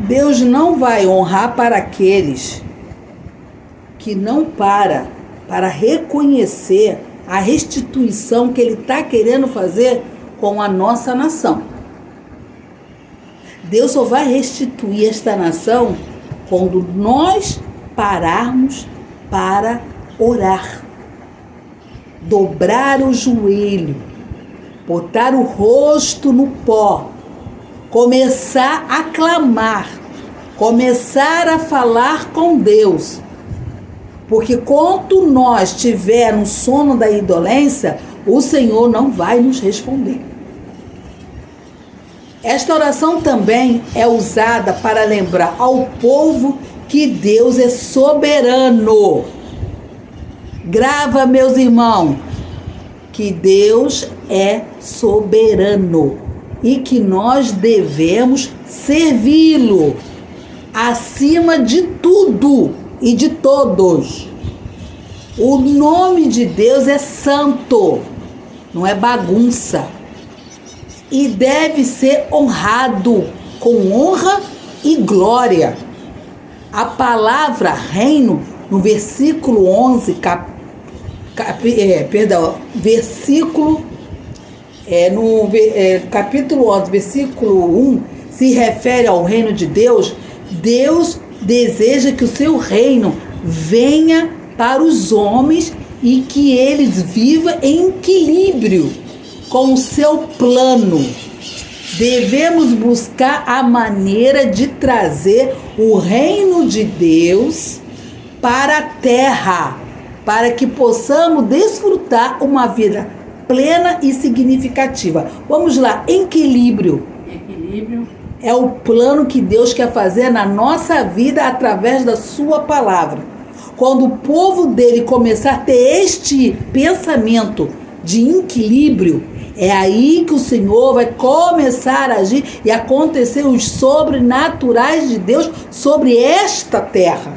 Deus não vai honrar para aqueles que não para reconhecer a restituição que Ele está querendo fazer com a nossa nação. Deus só vai restituir esta nação quando nós pararmos para orar, dobrar o joelho, botar o rosto no pó, começar a clamar, começar a falar com Deus. Porque quando nós estiver no sono da indolência, o Senhor não vai nos responder. Esta oração também é usada para lembrar ao povo que Deus é soberano. Grava, meus irmãos, que Deus é soberano e que nós devemos servi-lo acima de tudo e de todos. O nome de Deus é santo, não é bagunça. E deve ser honrado com honra e glória. A palavra reino, no versículo 11, capítulo 11, versículo 1, se refere ao reino de Deus. Deus deseja que o seu reino venha para os homens e que eles vivam em equilíbrio com o seu plano. Devemos buscar a maneira de trazer o reino de Deus para a terra, para que possamos desfrutar uma vida plena e significativa. Vamos lá, equilíbrio. Equilíbrio. É o plano que Deus quer fazer na nossa vida através da sua palavra. Quando o povo dele começar a ter este pensamento de equilíbrio, é aí que o Senhor vai começar a agir e acontecer os sobrenaturais de Deus sobre esta terra.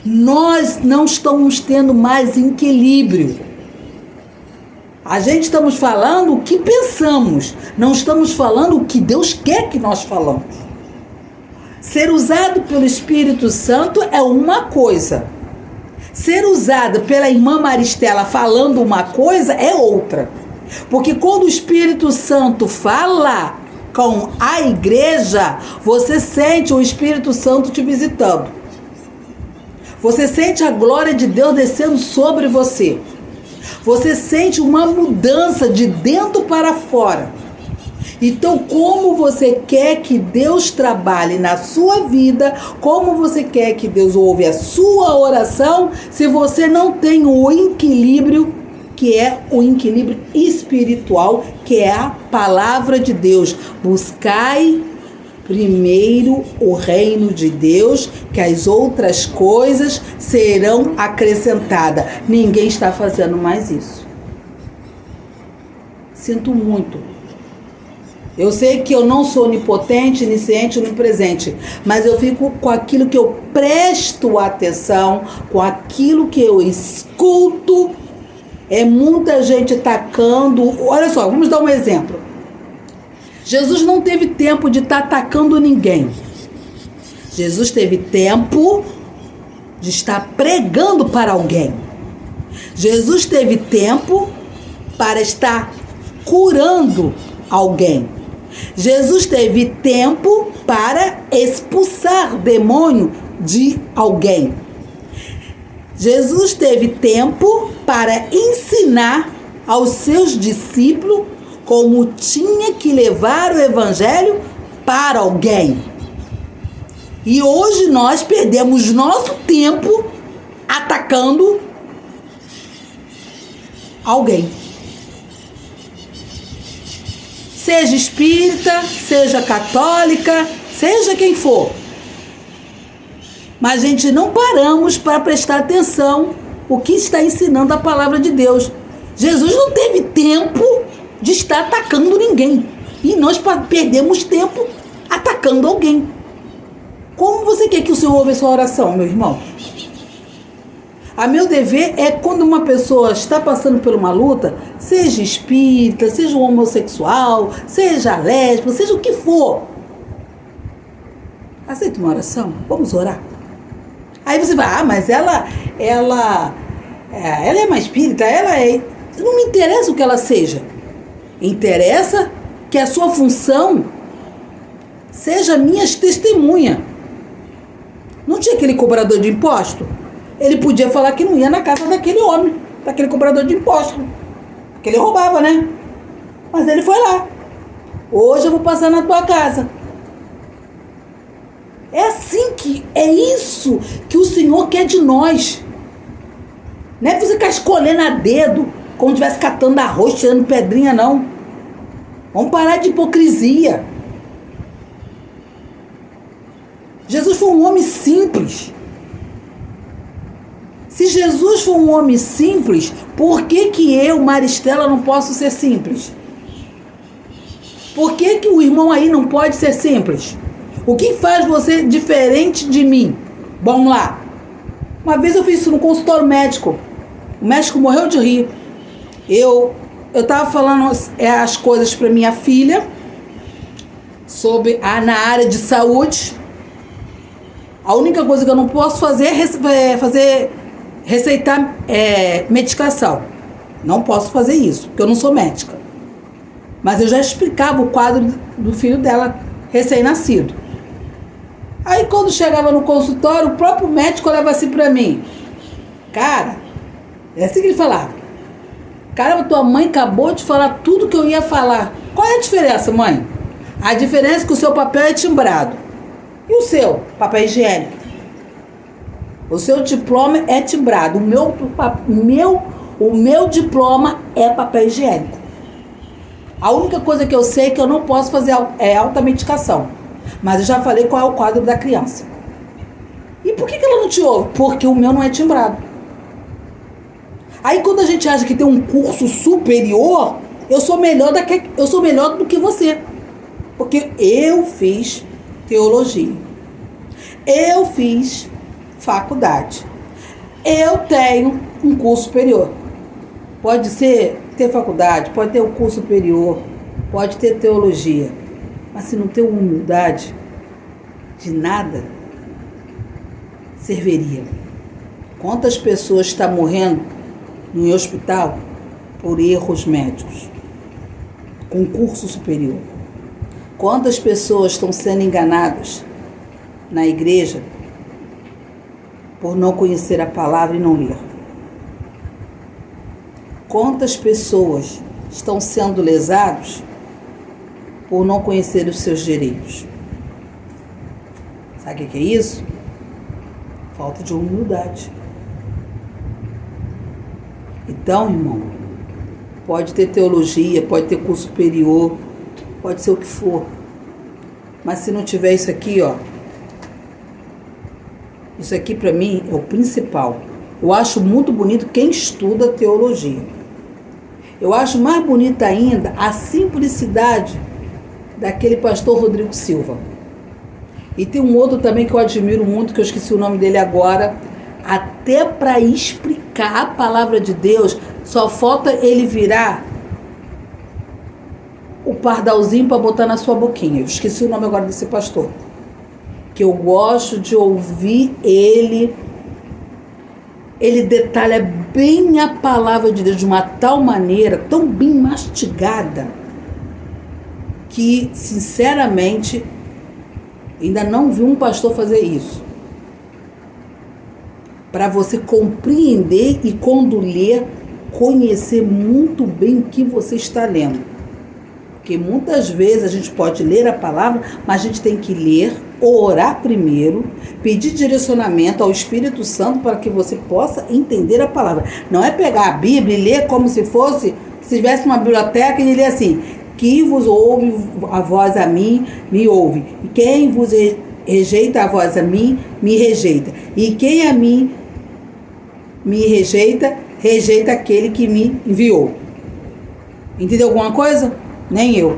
Nós não estamos tendo mais equilíbrio. A gente estamos falando o que pensamos, não estamos falando o que Deus quer que nós falamos. Ser usado pelo Espírito Santo é uma coisa. Ser usado pela irmã Maristela falando uma coisa é outra. Porque quando o Espírito Santo fala com a igreja, você sente o Espírito Santo te visitando. Você sente a glória de Deus descendo sobre você. Você sente uma mudança de dentro para fora. Então, como você quer que Deus trabalhe na sua vida, como você quer que Deus ouve a sua oração, se você não tem o equilíbrio, que é o equilíbrio espiritual, que é a palavra de Deus. Buscai primeiro o reino de Deus, que as outras coisas serão acrescentadas. Ninguém está fazendo mais isso. Sinto muito. Eu sei que eu não sou onipotente, onisciente, onipresente, mas eu fico com aquilo que eu presto atenção, com aquilo que eu escuto. É muita gente atacando. Olha só, vamos dar um exemplo. Jesus não teve tempo de estar atacando ninguém. Jesus teve tempo de estar pregando para alguém. Jesus teve tempo para estar curando alguém. Jesus teve tempo para expulsar demônio de alguém. Jesus teve tempo para ensinar aos seus discípulos como tinha que levar o evangelho para alguém. E hoje nós perdemos nosso tempo atacando alguém. Seja espírita, seja católica, seja quem for. Mas a gente não paramos para prestar atenção o que está ensinando a palavra de Deus. Jesus não teve tempo de estar atacando ninguém. E nós perdemos tempo atacando alguém. Como você quer que o Senhor ouça a sua oração, meu irmão? A meu dever é quando uma pessoa está passando por uma luta, seja espírita, seja um homossexual, seja lésbica, seja o que for. Aceita uma oração? Vamos orar? Aí você vai, mas ela é mais espírita, ela é... Não me interessa o que ela seja. Interessa que a sua função seja minha testemunha. Não tinha aquele cobrador de imposto? Ele podia falar que não ia na casa daquele homem, daquele cobrador de imposto. Porque ele roubava, né? Mas ele foi lá. Hoje eu vou passar na tua casa. É isso que o Senhor quer de nós. Não é você ficar escolhendo a dedo, como se estivesse catando arroz, tirando pedrinha, não. Vamos parar de hipocrisia. Jesus foi um homem simples. Se Jesus foi um homem simples, por que eu, Maristela, não posso ser simples? Por que o irmão aí não pode ser simples? O que faz você diferente de mim? Vamos lá. Uma vez eu fiz isso no consultório médico. O médico morreu de rir. Eu estava falando as coisas para minha filha sobre na área de saúde. A única coisa que eu não posso fazer é receitar medicação. Não posso fazer isso, porque eu não sou médica. Mas eu já explicava o quadro do filho dela, recém-nascido. Aí quando chegava no consultório, o próprio médico olhava assim pra mim. Cara, é assim que ele falava. Caramba, tua mãe acabou de falar tudo que eu ia falar. Qual é a diferença, mãe? A diferença é que o seu papel é timbrado. E o seu? Papel higiênico. O seu diploma é timbrado. O meu diploma é papel higiênico. A única coisa que eu sei é que eu não posso fazer automedicação. Mas eu já falei qual é o quadro da criança. E por que ela não te ouve? Porque o meu não é timbrado. Aí quando a gente acha que tem um curso superior, eu sou melhor do que você. Porque eu fiz teologia. Eu fiz faculdade. Eu tenho um curso superior. Pode ter faculdade, pode ter um curso superior, pode ter teologia. Mas se não ter humildade, de nada serviria. Quantas pessoas estão morrendo no hospital por erros médicos, com curso superior? Quantas pessoas estão sendo enganadas na igreja por não conhecer a palavra e não ler? Quantas pessoas estão sendo lesados por não conhecer os seus direitos? Sabe o que é isso? Falta de humildade. Então, irmão, pode ter teologia, pode ter curso superior, pode ser o que for. Mas se não tiver isso aqui, ó, isso aqui para mim é o principal. Eu acho muito bonito quem estuda teologia. Eu acho mais bonita ainda a simplicidade daquele pastor Rodrigo Silva. E tem um outro também que eu admiro muito, que eu esqueci o nome dele agora. Até para explicar a palavra de Deus, só falta ele virar o pardalzinho para botar na sua boquinha. Eu esqueci o nome agora desse pastor. Que eu gosto de ouvir ele. Ele detalha bem a palavra de Deus de uma tal maneira, tão bem mastigada, que, sinceramente, ainda não vi um pastor fazer isso. Para você compreender e, quando ler, conhecer muito bem o que você está lendo. Porque muitas vezes a gente pode ler a palavra, mas a gente tem que ler, orar primeiro, pedir direcionamento ao Espírito Santo para que você possa entender a palavra. Não é pegar a Bíblia e ler como se tivesse uma biblioteca e ler assim: que vos ouve a voz a mim, me ouve. E quem vos rejeita a voz a mim, me rejeita. E quem a mim me rejeita, rejeita aquele que me enviou. Entendeu alguma coisa? Nem eu.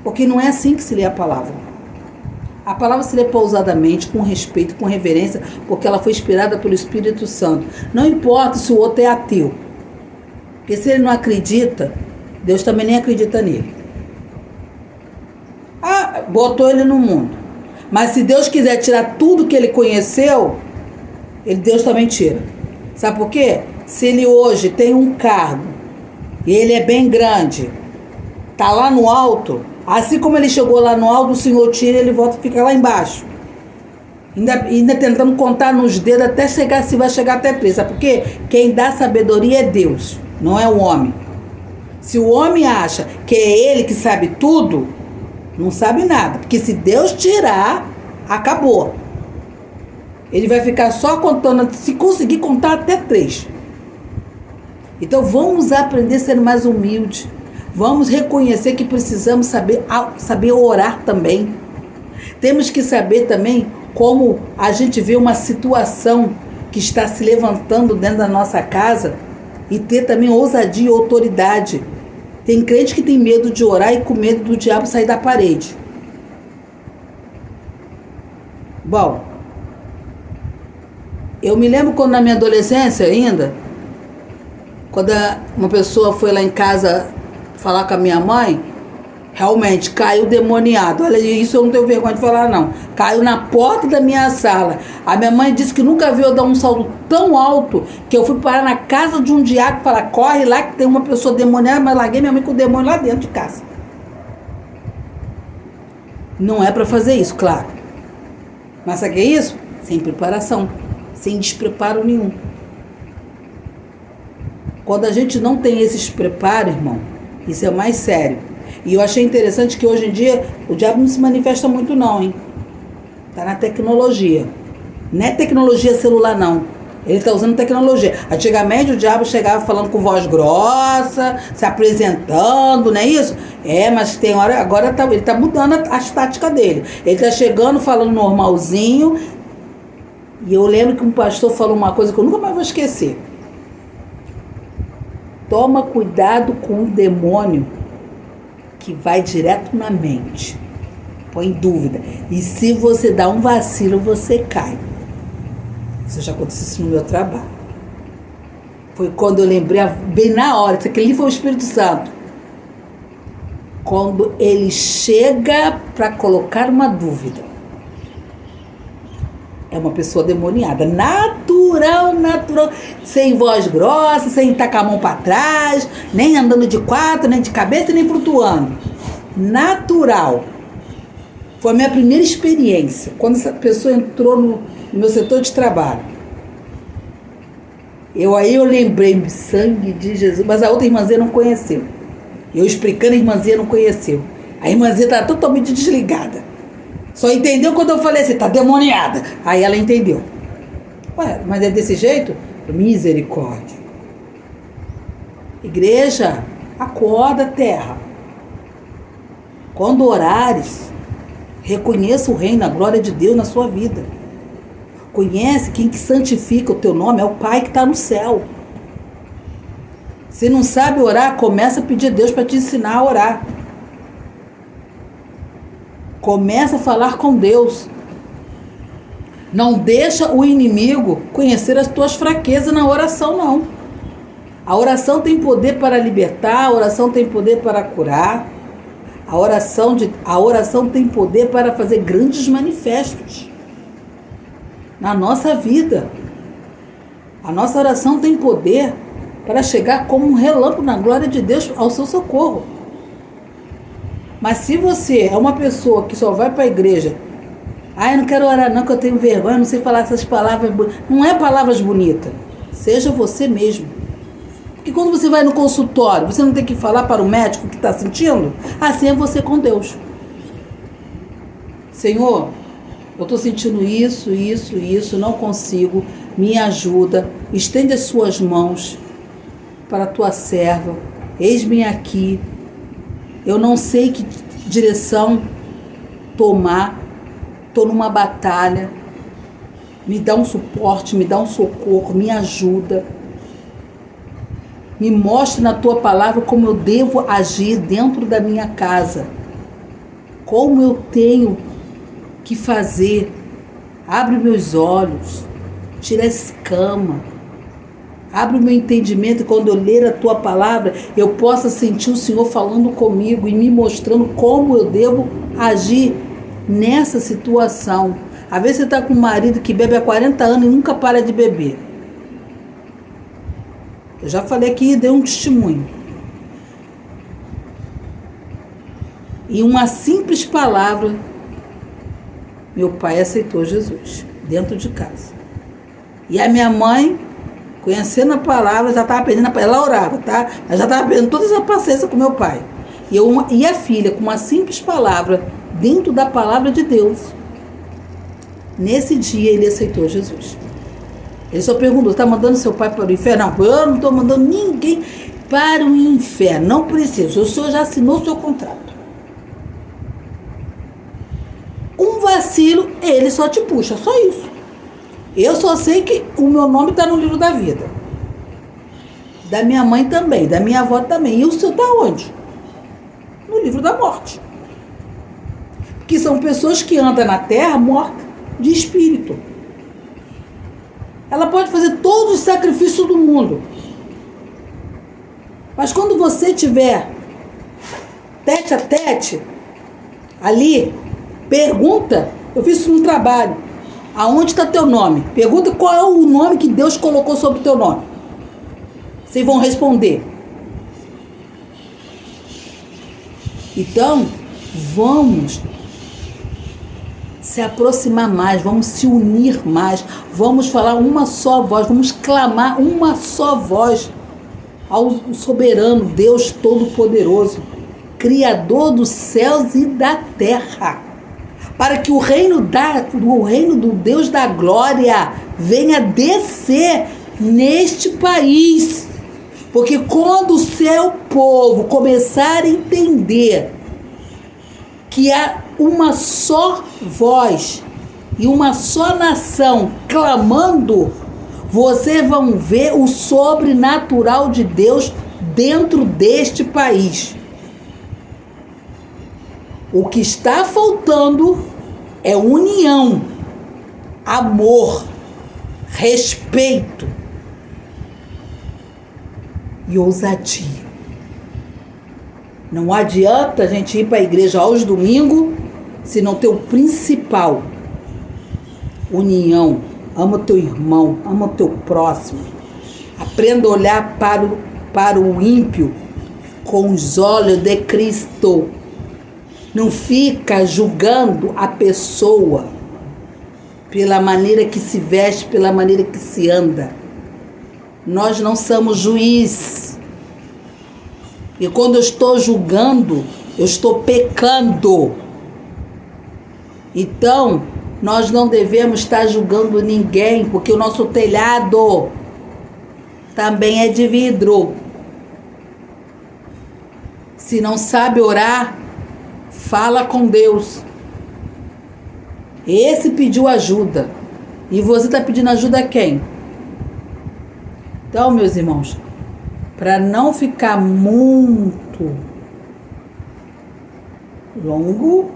Porque não é assim que se lê a palavra. A palavra se lê pausadamente, com respeito, com reverência, porque ela foi inspirada pelo Espírito Santo. Não importa se o outro é ateu. Porque se ele não acredita, Deus também nem acredita nele. Ah, botou ele no mundo. Mas se Deus quiser tirar tudo que ele conheceu, Deus também tira. Sabe por quê? Se ele hoje tem um cargo e ele é bem grande, tá lá no alto, assim como ele chegou lá no alto, o Senhor tira e ele volta e fica lá embaixo. Ainda tentando contar nos dedos até chegar, se vai chegar até 3. Sabe por quê? Quem dá sabedoria é Deus, não é o homem. Se o homem acha que é ele que sabe tudo, não sabe nada. Porque se Deus tirar, acabou. Ele vai ficar só contando, se conseguir contar até 3. Então vamos aprender a ser mais humilde. Vamos reconhecer que precisamos saber orar também. Temos que saber também como a gente vê uma situação que está se levantando dentro da nossa casa e ter também ousadia e autoridade. Tem crente que tem medo de orar e com medo do diabo sair da parede. Bom, eu me lembro quando na minha adolescência ainda, quando uma pessoa foi lá em casa falar com a minha mãe, realmente caiu demoniado. Olha, isso eu não tenho vergonha de falar, não. Caiu na porta da minha sala. A minha mãe disse que nunca viu eu dar um salto tão alto que eu fui parar na casa de um diácono e falar, corre lá que tem uma pessoa demoniada, mas larguei minha mãe com o demônio lá dentro de casa. Não é para fazer isso, claro. Mas sabe o que é isso? Sem preparação, sem despreparo nenhum. Quando a gente não tem esses preparos, irmão, isso é mais sério. E eu achei interessante que hoje em dia o diabo não se manifesta muito não, hein? Tá na tecnologia. Não é tecnologia celular, não. Ele tá usando tecnologia. Antigamente o diabo chegava falando com voz grossa, se apresentando, não é isso? Mas tem hora, agora ele tá mudando as táticas dele. Ele tá chegando falando normalzinho. E eu lembro que um pastor falou uma coisa que eu nunca mais vou esquecer. Toma cuidado com o demônio que vai direto na mente, põe dúvida, e se você dá um vacilo, você cai. Isso já aconteceu isso no meu trabalho. Foi quando eu lembrei, bem na hora, isso aquele foi o Espírito Santo. Quando ele chega para colocar uma dúvida, é uma pessoa demoniada, natural, sem voz grossa, sem tacar a mão para trás, nem andando de 4, nem de cabeça, nem flutuando. Natural. Foi a minha primeira experiência, quando essa pessoa entrou no meu setor de trabalho. Eu lembrei, sangue de Jesus, mas a outra irmãzinha não conheceu. Eu explicando, a irmãzinha não conheceu. A irmãzinha estava totalmente desligada. Só entendeu quando eu falei assim, tá demoniada. Aí ela entendeu. Ué, mas é desse jeito? Misericórdia. Igreja, acorda, terra. Quando orares, reconheça o reino, a glória de Deus na sua vida. Conhece quem que santifica o teu nome, é o Pai que está no céu. Se não sabe orar, começa a pedir a Deus para te ensinar a orar. Começa a falar com Deus. Não deixa o inimigo conhecer as tuas fraquezas na oração, não. A oração tem poder para libertar, a oração tem poder para curar. A oração tem poder para fazer grandes manifestos na nossa vida. A nossa oração tem poder para chegar como um relâmpago na glória de Deus ao seu socorro. Mas se você é uma pessoa que só vai para a igreja, eu não quero orar não, que eu tenho vergonha, não sei falar essas palavras bonitas. Não é palavras bonitas. Seja você mesmo. Porque quando você vai no consultório, você não tem que falar para o médico que está sentindo? Assim é você com Deus. Senhor, eu estou sentindo isso, não consigo, me ajuda, estende as suas mãos para a tua serva, eis-me aqui. Eu não sei que direção tomar, estou numa batalha, me dá um suporte, me dá um socorro, me ajuda. Me mostre na tua palavra como eu devo agir dentro da minha casa, como eu tenho que fazer. Abre meus olhos, tira a escama, abre o meu entendimento, e quando eu ler a tua palavra, eu possa sentir o Senhor falando comigo e me mostrando como eu devo agir nessa situação. Às vezes você está com um marido que bebe há 40 anos e nunca para de beber. Eu já falei aqui e dei um testemunho. E uma simples palavra, meu pai aceitou Jesus dentro de casa. E a minha mãe, conhecendo a palavra, já estava aprendendo, ela orava, tá? Ela já estava aprendendo toda essa paciência com meu pai. E a filha, com uma simples palavra, dentro da palavra de Deus, nesse dia ele aceitou Jesus. Ele só perguntou, está mandando seu pai para o inferno? Não, eu não estou mandando ninguém para o inferno, não precisa, o senhor já assinou o seu contrato. Um vacilo, ele só te puxa, só isso. Eu só sei que o meu nome está no livro da vida. Da minha mãe também, da minha avó também. E o seu está onde? No livro da morte. Porque são pessoas que andam na terra morta de espírito. Ela pode fazer todos os sacrifícios do mundo. Mas quando você tiver tete a tete, ali, pergunta, eu fiz isso no trabalho, aonde está teu nome? Pergunta qual é o nome que Deus colocou sobre o teu nome. Vocês vão responder. Então, vamos se aproximar mais, vamos se unir mais, vamos falar uma só voz, vamos clamar uma só voz ao soberano Deus Todo-Poderoso, Criador dos céus e da terra, para que o reino do Deus da glória venha descer neste país. Porque quando o seu povo começar a entender que há uma só voz e uma só nação clamando, vocês vão ver o sobrenatural de Deus dentro deste país. O que está faltando é união, amor, respeito e ousadia. Não adianta a gente ir para a igreja aos domingos se não ter o principal: união. Ama o teu irmão, ama o teu próximo. Aprenda a olhar para o ímpio com os olhos de Cristo. Não fica julgando a pessoa pela maneira que se veste, pela maneira que se anda. Nós não somos juiz. E quando eu estou julgando, eu estou pecando. Então, nós não devemos estar julgando ninguém, porque o nosso telhado também é de vidro. Se não sabe orar, fala com Deus. Esse pediu ajuda. E você está pedindo ajuda a quem? Então, meus irmãos, para não ficar muito longo,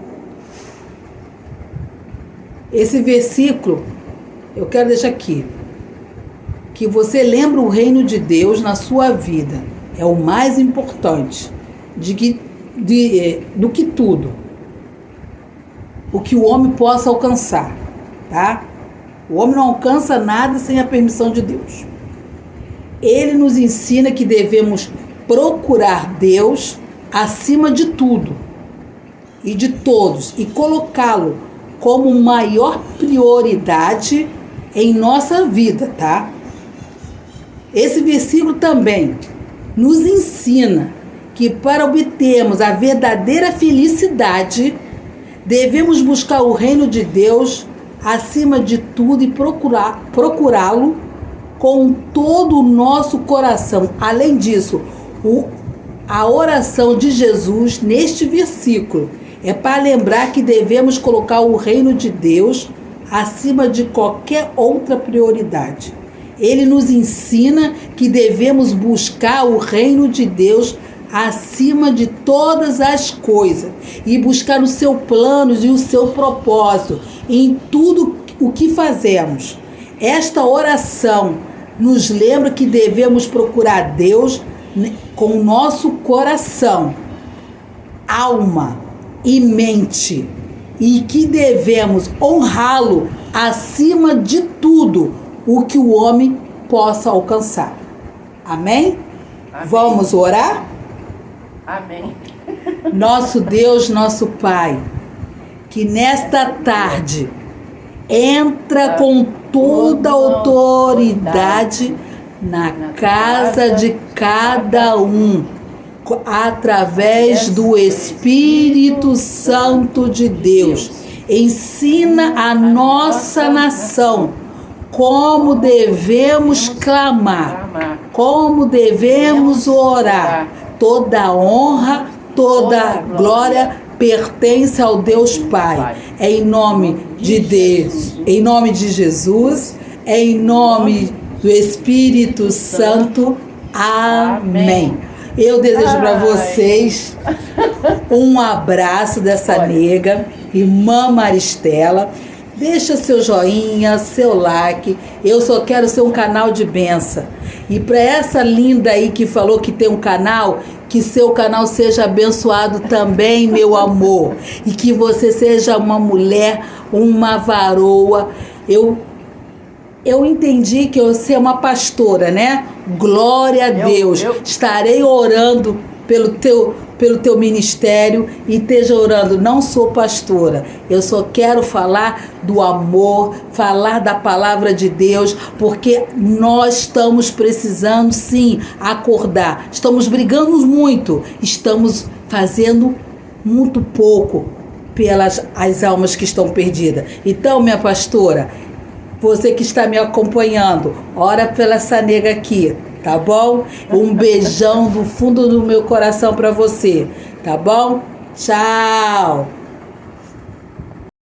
esse versículo eu quero deixar aqui. Que você lembre o reino de Deus na sua vida. É o mais importante do que tudo. O que o homem possa alcançar, tá? O homem não alcança nada sem a permissão de Deus. Ele nos ensina que devemos procurar Deus acima de tudo e de todos e colocá-lo como maior prioridade em nossa vida, tá? Esse versículo também nos ensina que para obtermos a verdadeira felicidade, devemos buscar o reino de Deus acima de tudo e procurá-lo com todo o nosso coração. Além disso, a oração de Jesus neste versículo é para lembrar que devemos colocar o reino de Deus acima de qualquer outra prioridade. Ele nos ensina que devemos buscar o reino de Deus acima de todas as coisas e buscar os seus planos e o seu propósito em tudo o que fazemos. Esta oração nos lembra que devemos procurar Deus com o nosso coração, alma e mente e que devemos honrá-lo acima de tudo o que o homem possa alcançar. Amém? Amém. Vamos orar? Amém. Nosso Deus, nosso Pai, que nesta tarde entra com toda a autoridade na casa de cada um, através do Espírito Santo de Deus. Ensina a nossa nação como devemos clamar, como devemos orar. Toda honra, toda glória pertence ao Deus Pai. É em nome de Deus, em nome de Jesus, é em nome do Espírito Santo. Amém. Eu desejo para vocês um abraço dessa nega, irmã Maristela. Deixa seu joinha, seu like. Eu só quero ser um canal de bênção. E para essa linda aí que falou que tem um canal, que seu canal seja abençoado também, meu amor. E que você seja uma mulher, uma varoa. Eu entendi que você é uma pastora, né? Glória a Deus. Estarei orando pelo teu ministério e esteja orando. Não sou pastora, eu só quero falar do amor, falar da palavra de Deus, porque nós estamos precisando sim acordar. Estamos brigando muito, estamos fazendo muito pouco pelas as almas que estão perdidas. Então, minha pastora, você que está me acompanhando, ora pela essa nega aqui, tá bom? Um beijão do fundo do meu coração para você, tá bom? Tchau!